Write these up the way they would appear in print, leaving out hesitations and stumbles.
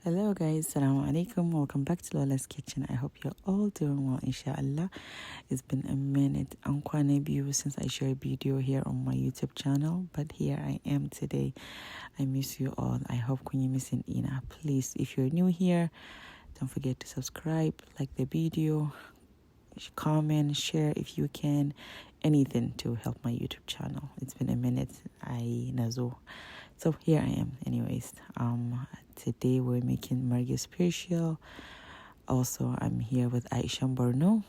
Hello guys, Assalamu alaikum. Welcome back to Lola's Kitchen. I hope you're all doing well, inshallah. It's been a minute, kwana biyu since I shared a video here on my YouTube channel, but here I am today. I miss you all. I hope kun yi missing ina. Please, if you're new here, don't forget to subscribe, like the video, comment, share if you can, anything to help my YouTube channel. It's been a minute. So here I am. Anyways, today we're making Margi Special. Also, I'm here with Aisha Borno.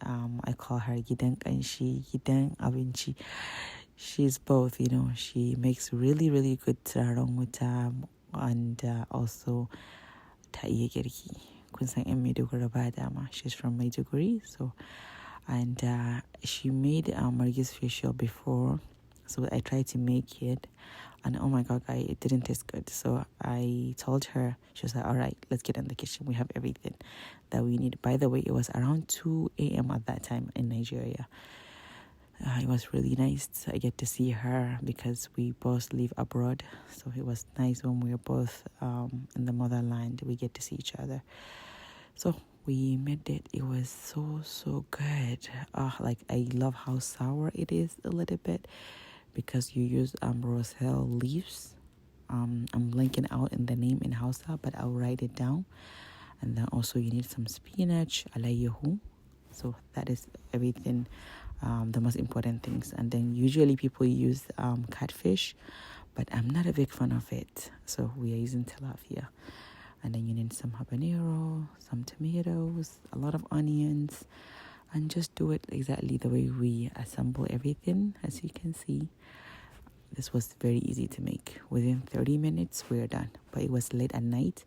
I call her Gidan Kanshi, Gidan Abinchi. She's both, she makes really, really good turarong wuta and also ta iya girki. Kun san yan Maiduguri ba dama. She's from Maiduguri, and she made Margi Special before, so I tried to make it. And oh my god, it didn't taste good. So I told her, she was like, all right, let's get in the kitchen. We have everything that we need. By the way, it was around 2 a.m. at that time in Nigeria. It was really nice. I get to see her because we both live abroad. So it was nice when we were both in the motherland. We get to see each other. So we made it. It was so good. I love how sour it is a little bit, because you use Roselle leaves. I'm linking out in the name in Hausa, but I'll write it down. And then also you need some spinach, Alayyahu. So that is everything, the most important things. And then usually people use catfish, but I'm not a big fan of it. So we are using tilapia. And then you need some habanero, some tomatoes, a lot of onions, and just do it exactly the way we assemble everything. As you can see, this was very easy to make. Within 30 minutes we're done, but it was late at night,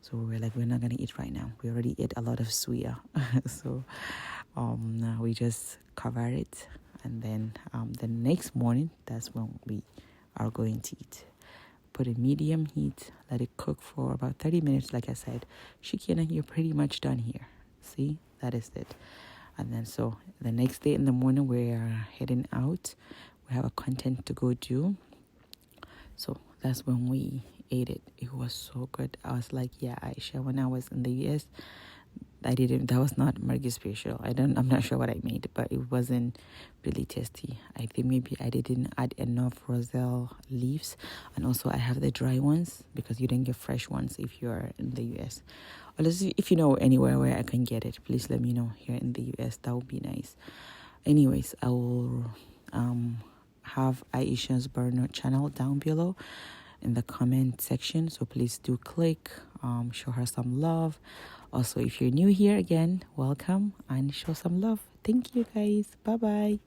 so we're like, we're not gonna eat right now. We already ate a lot of suya. So we just cover it, and then the next morning, that's when we are going to eat. Put a medium heat, let it cook for about 30 minutes. Like I said, Shikina, you're pretty much done here. See, that is it. And then so the next day in the morning, we're heading out. We have a content to go do. So that's when we ate it. It was so good. I was like, yeah, Aisha, when I was in the US, that was not Margi Special. I'm not sure what I made, but it wasn't really tasty. I think maybe I didn't add enough Roselle leaves. And also I have the dry ones, because you don't get fresh ones if you're in the US. Unless if you know anywhere where I can get it, please let me know here in the US. That would be nice. Anyways, I will have Aisha's burner channel down below in the comment section, so please do click, show her some love. Also, if you're new here, again, welcome, and show some love. Thank you guys. Bye bye.